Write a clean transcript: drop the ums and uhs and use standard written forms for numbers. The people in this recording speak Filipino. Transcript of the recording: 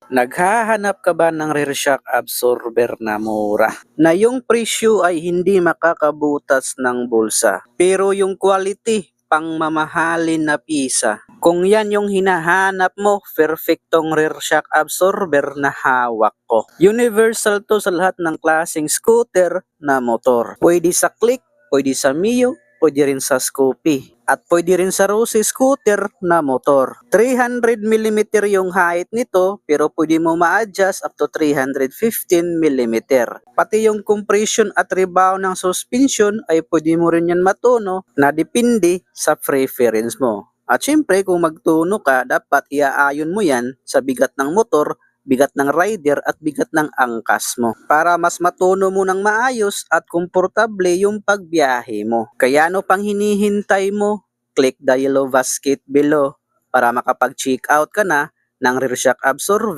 Naghahanap ka ba ng rear shock absorber na mura? Na yung presyo ay hindi makakabutas ng bulsa. Pero yung quality, pang mamahalin na pisa. Kung yan yung hinahanap mo, perfectong rear shock absorber na hawak ko. Universal to sa lahat ng klaseng scooter na motor. Pwede sa Click, pwede sa Mio, pwede rin sa Scoopy. At pwede rin sa Rosy scooter na motor. 300mm yung height nito pero pwede mo ma-adjust up to 315mm. Pati yung compression at rebound ng suspension ay pwede mo rin yan matuno na depende sa preference mo. At syempre kung magtuno ka, dapat iaayon mo yan sa bigat ng motor, bigat ng rider at bigat ng angkas mo para mas matuno mo ng maayos at komportable yung pagbiyahe mo. Kaya ano pang hinihintay mo? Click the yellow basket below para makapag-check out ka na ng rear shock absorber